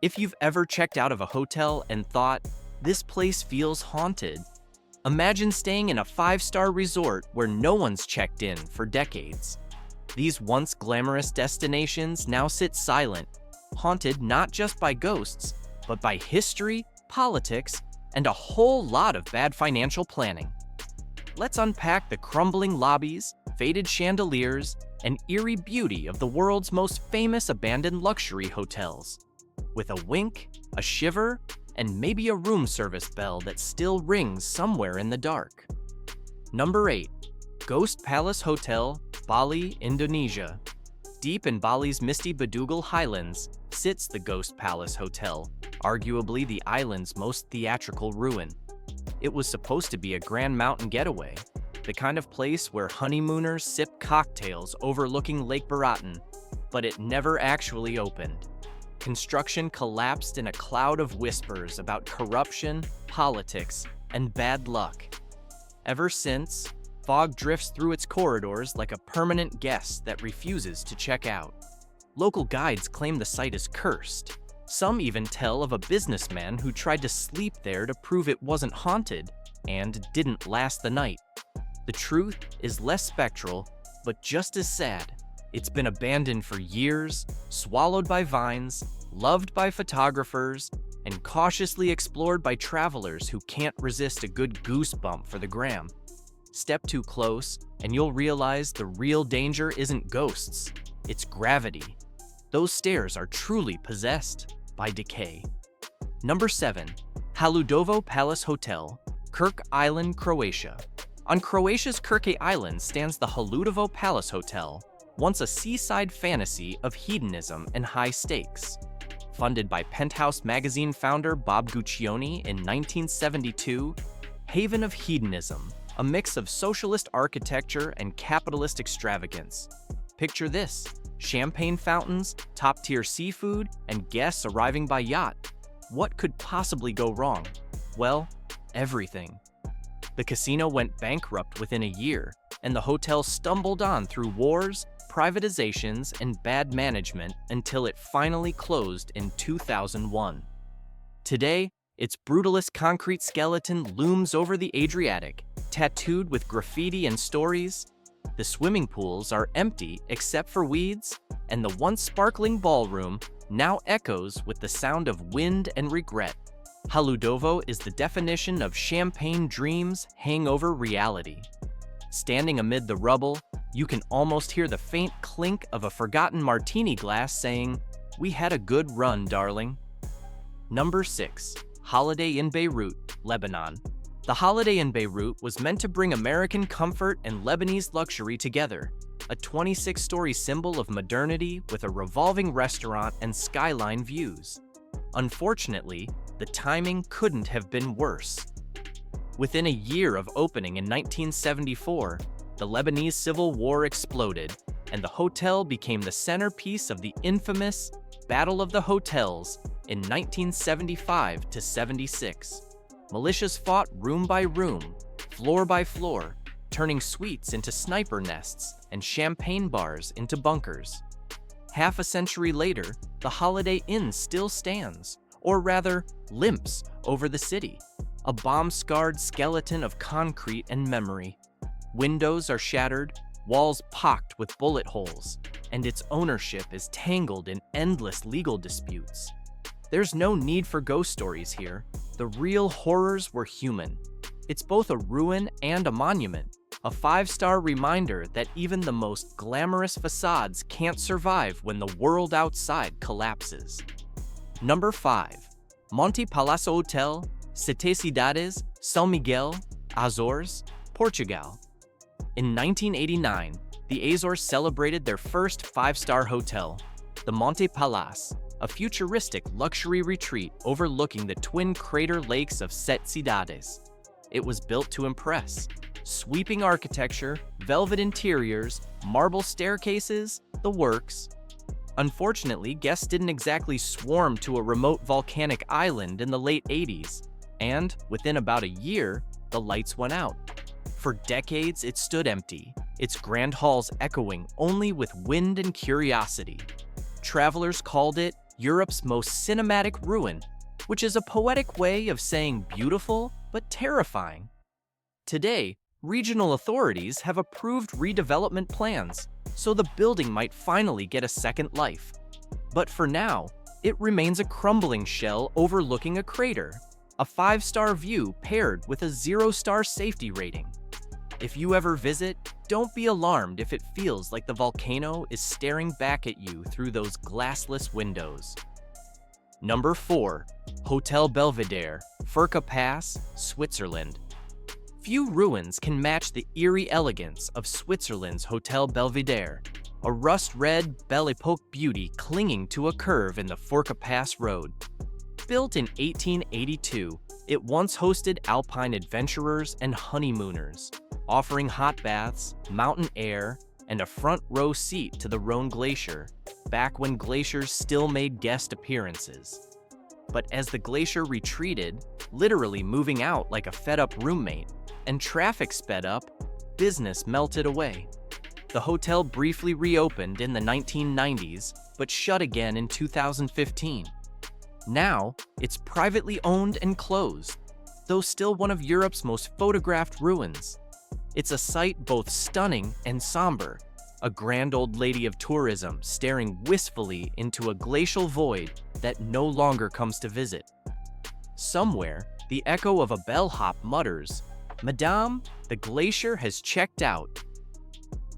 If you've ever checked out of a hotel and thought, this place feels haunted, imagine staying in a five-star resort where no one's checked in for decades. These once glamorous destinations now sit silent, haunted not just by ghosts, but by history, politics, and a whole lot of bad financial planning. Let's unpack the crumbling lobbies, faded chandeliers, and eerie beauty of the world's most famous abandoned luxury hotels. With a wink, a shiver, and maybe a room service bell that still rings somewhere in the dark. Number 8. Ghost Palace Hotel, Bali, Indonesia. Deep in Bali's misty Bedugul Highlands sits the Ghost Palace Hotel, arguably the island's most theatrical ruin. It was supposed to be a grand mountain getaway, the kind of place where honeymooners sip cocktails overlooking Lake Baraton, but it never actually opened. Construction collapsed in a cloud of whispers about corruption, politics, and bad luck. Ever since, fog drifts through its corridors like a permanent guest that refuses to check out. Local guides claim the site is cursed. Some even tell of a businessman who tried to sleep there to prove it wasn't haunted and didn't last the night. The truth is less spectral, but just as sad. It's been abandoned for years, swallowed by vines, loved by photographers, and cautiously explored by travelers who can't resist a good goosebump for the gram. Step too close, and you'll realize the real danger isn't ghosts, it's gravity. Those stairs are truly possessed by decay. Number 7. Haludovo Palace Hotel, Kirk Island, Croatia. On Croatia's Kirke Island stands the Haludovo Palace Hotel, once a seaside fantasy of hedonism and high stakes. Funded by Penthouse Magazine founder Bob Guccione in 1972, haven of hedonism, a mix of socialist architecture and capitalist extravagance. Picture this: champagne fountains, top-tier seafood, and guests arriving by yacht. What could possibly go wrong? Well, everything. The casino went bankrupt within a year, and the hotel stumbled on through wars, privatizations, and bad management until it finally closed in 2001. Today, its brutalist concrete skeleton looms over the Adriatic, tattooed with graffiti and stories. The swimming pools are empty except for weeds, and the once sparkling ballroom now echoes with the sound of wind and regret. Haludovo is the definition of champagne dreams hangover reality. Standing amid the rubble, you can almost hear the faint clink of a forgotten martini glass saying, "We had a good run, darling." Number 6. Holiday Inn Beirut, Lebanon. The Holiday Inn Beirut was meant to bring American comfort and Lebanese luxury together, a 26-story symbol of modernity with a revolving restaurant and skyline views. Unfortunately, the timing couldn't have been worse. Within a year of opening in 1974, the Lebanese Civil War exploded, and the hotel became the centerpiece of the infamous Battle of the Hotels in 1975 to 76. Militias fought room by room, floor by floor, turning suites into sniper nests and champagne bars into bunkers. Half a century later, the Holiday Inn still stands, or rather, limps over the city, a bomb-scarred skeleton of concrete and memory. Windows are shattered, walls pocked with bullet holes, and its ownership is tangled in endless legal disputes. There's no need for ghost stories here. The real horrors were human. It's both a ruin and a monument, a five-star reminder that even the most glamorous facades can't survive when the world outside collapses. Number 5. Monte Palace Hotel, Sete Cidades, São Miguel, Azores, Portugal. In 1989, the Azores celebrated their first five-star hotel, the Monte Palace, a futuristic luxury retreat overlooking the twin crater lakes of Sete Cidades. It was built to impress. Sweeping architecture, velvet interiors, marble staircases, the works. Unfortunately, guests didn't exactly swarm to a remote volcanic island in the late 80s, and within about a year, the lights went out. For decades, it stood empty, its grand halls echoing only with wind and curiosity. Travelers called it Europe's most cinematic ruin, which is a poetic way of saying beautiful but terrifying. Today, regional authorities have approved redevelopment plans, so the building might finally get a second life. But for now, it remains a crumbling shell overlooking a crater, a 5-star view paired with a 0-star safety rating. If you ever visit, don't be alarmed if it feels like the volcano is staring back at you through those glassless windows. Number 4. Hotel Belvédère, Furka Pass, Switzerland. Few ruins can match the eerie elegance of Switzerland's Hotel Belvédère, a rust-red Belle Epoque beauty clinging to a curve in the Furka Pass Road. Built in 1882, it once hosted alpine adventurers and honeymooners, offering hot baths, mountain air, and a front-row seat to the Rhone Glacier, back when glaciers still made guest appearances. But as the glacier retreated, literally moving out like a fed-up roommate, and traffic sped up, business melted away. The hotel briefly reopened in the 1990s, but shut again in 2015. Now, it's privately owned and closed, though still one of Europe's most photographed ruins. It's a site both stunning and somber, a grand old lady of tourism staring wistfully into a glacial void that no longer comes to visit. Somewhere, the echo of a bellhop mutters, "Madame, the glacier has checked out."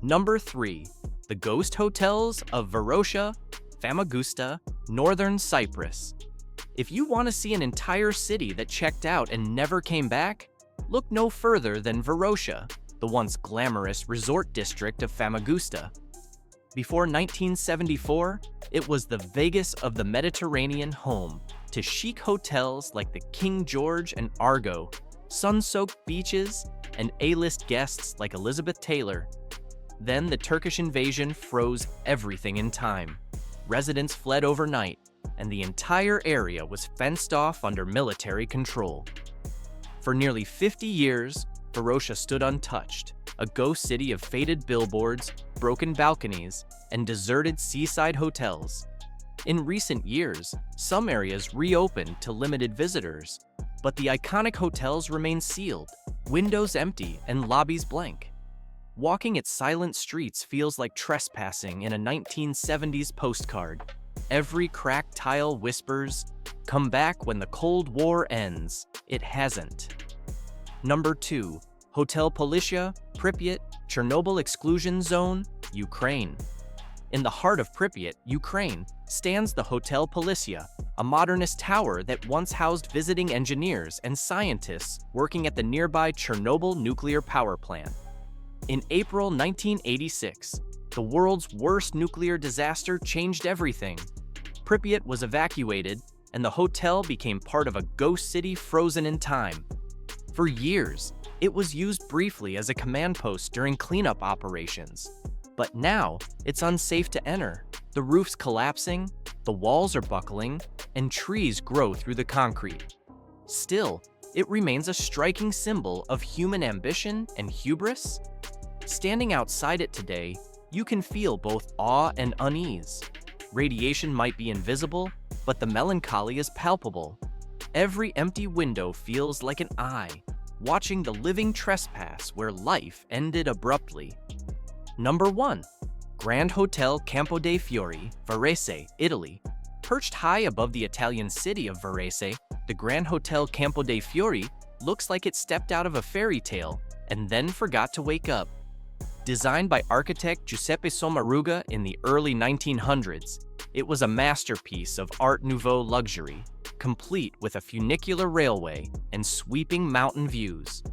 Number 3. The Ghost Hotels of Varosha, Famagusta, Northern Cyprus. If you want to see an entire city that checked out and never came back, look no further than Varosha, the once glamorous resort district of Famagusta. Before 1974, it was the Vegas of the Mediterranean, home to chic hotels like the King George and Argo, sun-soaked beaches, and A-list guests like Elizabeth Taylor. Then the Turkish invasion froze everything in time. Residents fled overnight, and the entire area was fenced off under military control. For nearly 50 years, Varosha stood untouched, a ghost city of faded billboards, broken balconies, and deserted seaside hotels. In recent years, some areas reopened to limited visitors, but the iconic hotels remain sealed, windows empty, and lobbies blank. Walking its silent streets feels like trespassing in a 1970s postcard. Every cracked tile whispers, "Come back when the Cold War ends." It hasn't. Number 2. Hotel Polissya, Pripyat, Chernobyl Exclusion Zone, Ukraine. In the heart of Pripyat, Ukraine, stands the Hotel Polissya, a modernist tower that once housed visiting engineers and scientists working at the nearby Chernobyl nuclear power plant. In April 1986, the world's worst nuclear disaster changed everything. Pripyat was evacuated, and the hotel became part of a ghost city frozen in time. For years, it was used briefly as a command post during cleanup operations. But now, it's unsafe to enter. The roof's collapsing, the walls are buckling, and trees grow through the concrete. Still, it remains a striking symbol of human ambition and hubris. Standing outside it today, you can feel both awe and unease. Radiation might be invisible, but the melancholy is palpable. Every empty window feels like an eye, watching the living trespass where life ended abruptly. Number 1. Grand Hotel Campo dei Fiori, Varese, Italy. Perched high above the Italian city of Varese, the Grand Hotel Campo dei Fiori looks like it stepped out of a fairy tale and then forgot to wake up. Designed by architect Giuseppe Sommaruga in the early 1900s, it was a masterpiece of Art Nouveau luxury, complete with a funicular railway and sweeping mountain views.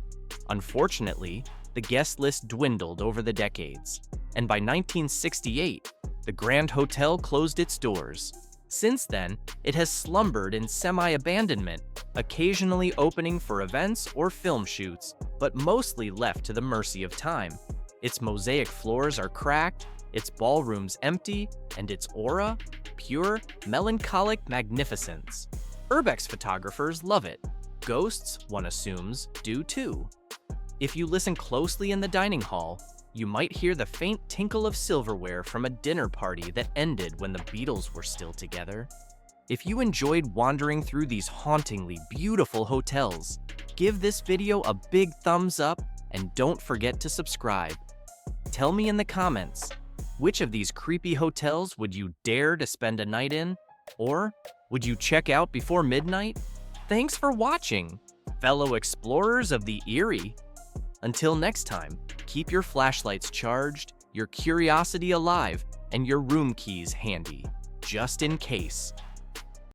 Unfortunately, the guest list dwindled over the decades, and by 1968, the Grand Hotel closed its doors. Since then, it has slumbered in semi-abandonment, occasionally opening for events or film shoots, but mostly left to the mercy of time. Its mosaic floors are cracked, its ballrooms empty, and its aura, pure, melancholic magnificence. Urbex photographers love it. Ghosts, one assumes, do too. If you listen closely in the dining hall, you might hear the faint tinkle of silverware from a dinner party that ended when the Beatles were still together. If you enjoyed wandering through these hauntingly beautiful hotels, give this video a big thumbs up and don't forget to subscribe. Tell me in the comments, which of these creepy hotels would you dare to spend a night in? Or would you check out before midnight? Thanks for watching, fellow explorers of the eerie. Until next time, keep your flashlights charged, your curiosity alive, and your room keys handy, just in case.